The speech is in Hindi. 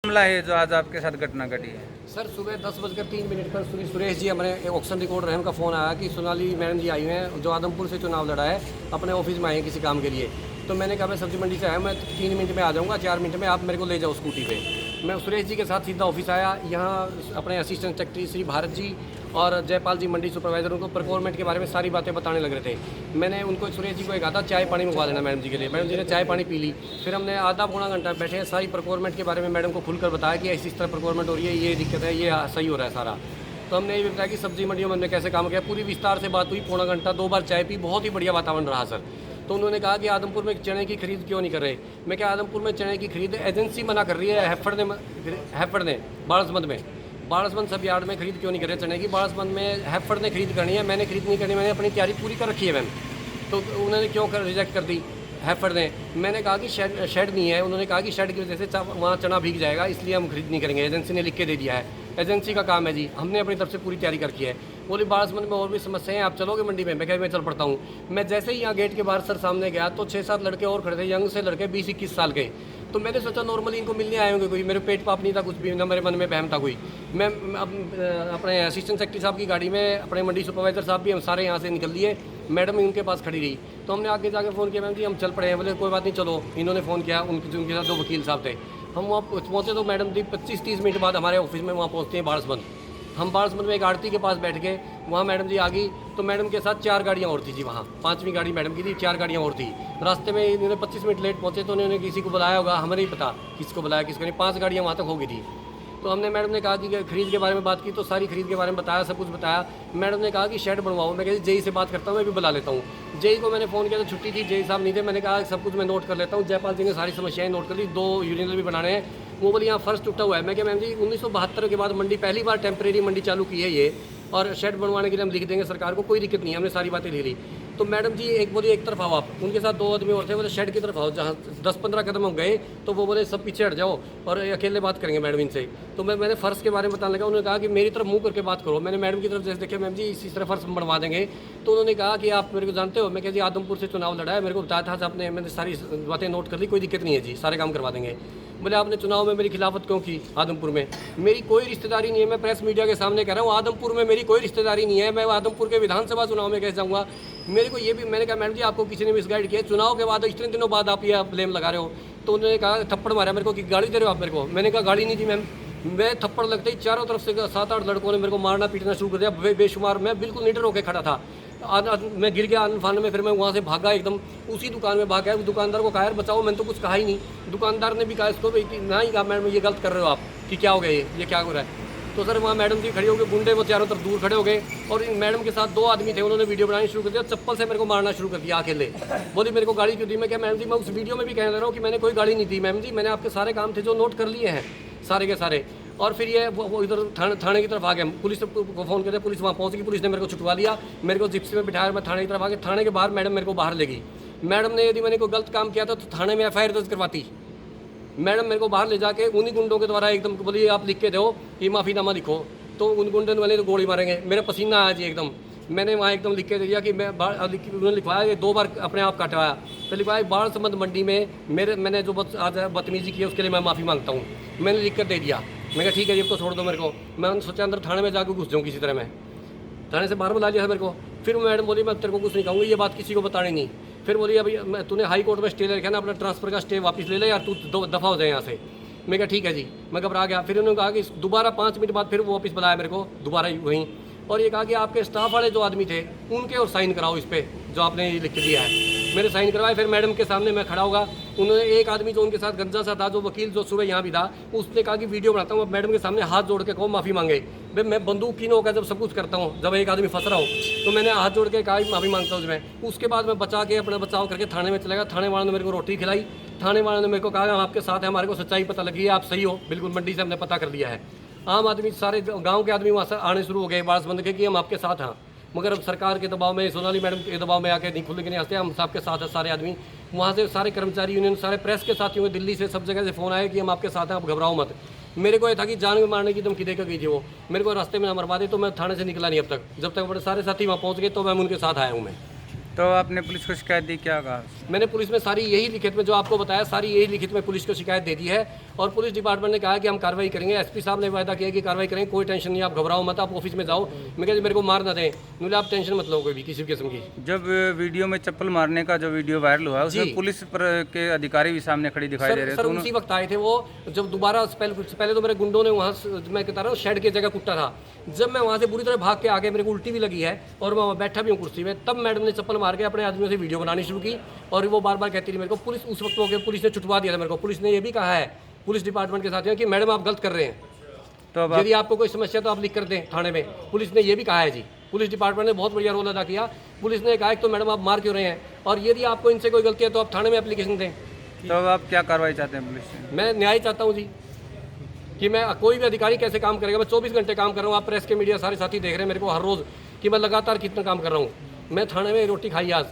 मामला है जो आज आपके साथ घटना घटी है? सर सुबह 10:03 पर सुरेश जी हमारे ऑक्शन रिकॉर्डर हैं, उनका फ़ोन आया कि सोनाली मैडम जी आई हुई हैं जो आदमपुर से चुनाव लड़ा है, अपने ऑफिस में आए हैं किसी काम के लिए। तो मैंने कहा मैं सब्जी मंडी से आया, मैं 3 मिनट में आ जाऊँगा, 4 मिनट में आप मेरे को ले जाओ स्कूटी पे। मैं सुरेश जी के साथ सीधा ऑफिस आया। यहाँ अपने असिस्टेंट सेक्रेटरी श्री भारत जी और जयपाल जी मंडी सुपरवाइजर उनको प्रोक्योरमेंट के बारे में सारी बातें बताने लग रहे थे। मैंने उनको सुरेश जी को कहा था चाय पानी मंगवा देना मैडम जी के लिए। मैडम जी ने चाय पानी पी ली। फिर हमने आधा पौना घंटा बैठे सारी प्रोक्योरमेंट के बारे में मैडम को खुलकर बताया कि इस तरह प्रोक्योरमेंट हो रही है, ये दिक्कत है, ये सही हो रहा है सारा। तो हमने ये भी बताया कि सब्जी मंडियों में हमने कैसे काम किया, पूरी विस्तार से बात हुई। पौना घंटा 2 बार चाय पी, बहुत ही बढ़िया वातावरण रहा सर। तो उन्होंने कहा कि आदमपुर में चने की खरीद क्यों नहीं कर रहे। मैं क्या आदमपुर में चने की खरीद एजेंसी मना कर रही है, हैफर्ड ने बाड़सबंद सब यार्ड में खरीद क्यों नहीं कर रहे चने की। बाड़सबंद में हैफर्ड ने खरीद करनी है, मैंने खरीद नहीं करनी, मैंने अपनी तैयारी पूरी कर रखी है मैम। तो उन्होंने क्यों रिजेक्ट कर दी हैफर्ड ने। मैंने कहा कि शेड नहीं है। उन्होंने कहा कि शेड की वजह से वहाँ चना भीग जाएगा, इसलिए हम खरीद नहीं करेंगे। एजेंसी ने लिख के दे दिया है, एजेंसी का काम है जी, हमने अपनी तरफ से पूरी तैयारी कर रखी है। बोली बाड़सबंद में और भी समस्याएं, आप चलोगे मंडी में? मैं कहा मैं चल पड़ता हूँ। मैं जैसे ही यहाँ गेट के बाहर सर सामने गया तो 6-7 लड़के और खड़े थे, यंग से लड़के 20-21 साल के। तो मैंने सोचा नॉर्मली इनको मिलने आए होंगे, कोई मेरे पेट पाप नहीं था कुछ भी, ना मेरे मन में बहम था कोई। मैं अपने असिस्टेंट सेक्रेटरी साहब की गाड़ी में, अपने मंडी सुपरवाइजर साहब भी हम सारे यहाँ से निकल लिए। मैडम उनके पास खड़ी रही। तो हमने आगे जाके फ़ोन किया, मैम जी हम चल पड़े हैं। बोले कोई बात नहीं चलो। इन्होंने फ़ोन किया, उनके साथ 2 वकील साहब थे। हम वहाँ पहुँचे तो मैडम जी 25-30 मिनट बाद हमारे ऑफिस में वहाँ पहुँचते हैं बाड़सबंद। हम बाड़सबंद में एक आड़ती के पास बैठ गए, वहाँ मैडम जी आ गई। तो मैडम के साथ 4 गाड़ियाँ और थी जी, वहाँ 5वीं गाड़ी मैडम की थी, 4 गाड़ियाँ और थी। रास्ते में इन्होंने 25 मिनट लेट पहुँचे तो उन्होंने किसी को बुलाया होगा, हमें नहीं पता किसको बुलाया किसको नहीं। 5 गाड़ियाँ वहाँ तक हो गई थी। तो हमने मैडम ने कहा कि खरीद के बारे में बात की, तो सारी खरीद के बारे में बताया, सब कुछ बताया। मैडम ने कहा कि शेड बनवाओ। मैं कहा जेई से बात करता हूँ, मैं भी बुला लेता हूँ। जेई को मैंने फ़ोन किया तो छुट्टी थी, जेई साहब नहीं थे। मैंने कहा सब कुछ मैं नोट कर लेता हूँ। जयपाल जी ने सारी समस्याएं नोट कर ली, 2 यूरिनल भी बनाने हैं। वो बोली यहाँ फर्श टूटा हुआ है। मैं क्या मैम जी 1972 के बाद मंडी पहली बार टेम्परेरी मंडी चालू की है ये, और शेड बनवाने के लिए हम लिख देंगे सरकार को, कोई दिक्कत नहीं है। हमने सारी बातें ले ली। तो मैडम जी एक बोली एक तरफ आओ आप, उनके साथ 2 आदमी और थे, बोले शेड की तरफ आओ। जहाँ 10-15 कदम हम गए तो वो बोले सब पीछे हट जाओ और अकेले बात करेंगे मैडम इनसे। तो मैंने फ़र्श के बारे में बताने लगा। उन्होंने कहा कि मेरी तरफ मुंह करके बात करो। मैंने मैडम की तरफ जैसे देखा, मैम जी इसी तरह फर्श बनवा देंगे। तो उन्होंने कहा कि आप मेरे को जानते हो? मैं कहा जी आदमपुर से चुनाव लड़ा है, मेरे को बताया था आपने, मैंने सारी बातें नोट कर ली, कोई दिक्कत नहीं है जी, सारे काम करवा देंगे। बोले आपने चुनाव में मेरी खिलाफत क्यों की आदमपुर में? मेरी कोई रिश्तेदारी नहीं है, मैं प्रेस मीडिया के सामने कह रहा हूँ, आदमपुर में मेरी कोई रिश्तेदारी नहीं है। मैं आदमपुर के विधानसभा चुनाव में कैसे जाऊँगा? मेरे को ये भी, मैंने कहा मैडम जी आपको किसी ने मिसगाइड किया, चुनाव के बाद इतने दिनों बाद आप ये ब्लेम लगा रहे हो। तो उन्होंने कहा थप्पड़ मारा मेरे को कि गाड़ी दे रहे हो आप मेरे को। मैंने कहा गाड़ी नहीं दी मैम। मैं थप्पड़ लगते ही चारों तरफ से 7-8 लड़कों ने मेरे को मारना पीटना शुरू कर दिया, बेशुमार। मैं बिल्कुल निडर होकर खड़ा था। मैं गिर गया अनफान में। फिर मैं वहाँ से भागा, एकदम उसी दुकान में भाग गया। दुकानदार को कहा यार बचाओ, मैंने तो कुछ कहा ही नहीं। दुकानदार ने भी कहा इसको ना ही कहा मैडम ये गलत कर रहे हो आप, कि क्या हो गया ये क्या हो रहा है। तो सर वहाँ मैडम जी खड़ी हो गई, गुंडे वो चारों तरफ दूर खड़े हो गए। और मैडम के साथ 2 आदमी थे, उन्होंने वीडियो बनानी शुरू कर दिया, चप्पल से मेरे को मारना शुरू कर दिया अकेले। बोली मेरे को गाड़ी क्यों दी? मैं क्या मैम जी मैं उस वीडियो में भी कह रहा हूँ कि मैंने कोई गाड़ी नहीं दी मैम जी, मैंने आपके सारे काम थे जो नोट कर लिए हैं सारे के सारे। और फिर ये वो इधर थाने की तरफ आ गया। पुलिस को फ़ोन करते, पुलिस वहाँ पहुँच गई, पुलिस ने मेरे को छुटवा लिया, मेरे को जिप्सी में बिठाया, मैं थाने की तरफ आ गया। थाने के बाहर मैडम मेरे को बाहर ले गई। मैडम ने यदि मैंने कोई गलत काम किया था तो थाने में FIR दर्ज करवाती। मैडम मेरे को बाहर ले जाके उन्हीं गुंडों के द्वारा एकदम बोली आप लिख के दो कि माफ़ीनामा लिखो। तो उन गुंडों वाले तो गोली मारेंगे, मेरा पसीना आया जी एकदम। मैंने वहाँ एकदम लिख के दे दिया कि उन्होंने लिखवाया कि 2 बार अपने आप काटवाया। तो लिखवाया बाड़सबंद मंडी में मैंने जो आज बदतमीजी की है उसके लिए मैं माफ़ी मांगता हूँ। मैंने लिख कर दे दिया। मैं कहा ठीक है ये तो छोड़ दो मेरे को। मैंने सोचा अंदर थाने में जाकर घुस जाऊँ किसी तरह। मैं थाने से बाहर बुला लिया है मेरे को। फिर मैडम बोली मैं तेरे को कुछ नहीं कहूँगी, ये बात किसी को बतानी नहीं। फिर बोली अभी तूने हाई कोर्ट में स्टे ले रखा ना, अपना ट्रांसफ़र का स्टे वापस ले ले यार, तू दफ़ा हो जाए यहाँ से। मैं कहा ठीक है जी। मैं घबरा गया। फिर उन्होंने कहा कि दोबारा 5 मिनट बाद फिर वो वापस बुलाया मेरे को दोबारा वहीं, और ये कहा कि आपके स्टाफ वाले जो आदमी थे उनके और साइन कराओ इस पर जो आपने लिख के दिया है। मेरे साइन करवाए। फिर मैडम के सामने मैं खड़ा होगा। उन्होंने एक आदमी जो उनके साथ गंजा सा था, जो वकील जो सुबह यहाँ भी था, उसने कहा कि वीडियो बनाता हूँ, मैडम के सामने हाथ जोड़ के कहो माफ़ी मांगे। भाई मैं बंदूकीन होकर जब सब कुछ करता हूँ, जब एक आदमी फंस रहा हो तो मैंने हाथ जोड़ के कहा माफ़ी मांगता हूँ मैं। उसके बाद मैं बचा के अपना बचाव करके थाने में चला गया। थाने वालों ने मेरे को रोटी खिलाई। थाने वालों ने मेरे को कहा हम आपके साथ हैं, हमारे को सच्चाई पता लगी है, आप सही हो बिल्कुल, मंडी से हमने पता कर लिया है। आम आदमी सारे गांव के आदमी वहाँ से आने शुरू हो गए बाड़सबंद के कि हम आपके साथ हैं। मगर अब सरकार के दबाव में, सोनाली मैडम के दबाव में आके नहीं खुल के नहीं आते, हम सबके साथ हैं सारे आदमी। वहाँ से सारे कर्मचारी यूनियन, सारे प्रेस के साथियों में दिल्ली से सब जगह से फ़ोन आए कि हम आपके साथ हैं, आप घबराओ मत। मेरे को ये था कि जान में मारने की धमकी देकर गई थी वो, मेरे को रास्ते में ना मरवा दे। तो मैं थाने से निकला नहीं अब तक, जब तक बड़े सारे साथी वहाँ पहुँच गए तो मैं उनके साथ आया हूँ। मैं तो आपने पुलिस को शिकायत दी, क्या कहा? मैंने पुलिस में सारी यही लिखित में जो आपको बताया, सारी यही लिखित में पुलिस को शिकायत दे दी है। और पुलिस डिपार्टमेंट ने कहा कि हम कार्रवाई करेंगे। एसपी साहब ने वायदा किया कि कार्रवाई करेंगे, कोई टेंशन नहीं, आप घबराओ मत, आप ऑफिस में जाओ। मैं कहती मेरे को मार ना दें, बोले आप टेंशन मत लो कोई भी किसी भी किस्म की। जब वीडियो में चप्पल मारने का जो वीडियो वायरल हुआ उसमें पुलिस के अधिकारी भी सामने खड़ी दिखाई दे रहे सर उसी वक्त आए थे वो, जब दोबारा पहले तो मेरे गुंडों ने वहाँ मैं कहता रहा हूँ शेड की जगह कुट्टा था। जब मैं वहाँ से बुरी तरह भाग के आ गया, मेरे को उल्टी भी लगी है और मैं वहाँ बैठा भी हूँ कुर्सी में, तब मैडम ने चप्पल मार के अपने आदमियों से वीडियो बनानी शुरू की और वो बार बार कहती रही मेरे को। पुलिस उस वक्त हो गया, पुलिस ने छुटवा दिया था मेरे को। पुलिस ने ये भी कहा है पुलिस डिपार्टमेंट के साथियों कि मैडम आप गलत कर रहे हैं, तो अब यदि आपको कोई समस्या तो आप लिख कर दें थाने में। पुलिस ने ये भी कहा है जी, पुलिस डिपार्टमेंट ने बहुत बढ़िया रोल अदा किया। पुलिस ने कहा कि तो मैडम आप मार क्यों रहे हैं, और यदि आपको इनसे कोई गलती है तो आप थाने में एप्लीकेशन दें। तो अब आप क्या कार्रवाई चाहते हैं पुलिस से? मैं न्याय चाहता हूँ जी, कि मैं कोई भी अधिकारी कैसे काम करेगा। मैं 24 घंटे काम कर रहा हूँ, आप प्रेस के मीडिया सारे साथी देख रहे हैं मेरे को हर रोज़ कि मैं लगातार कितना काम कर रहा हूँ। मैं थाने में रोटी खाई आज।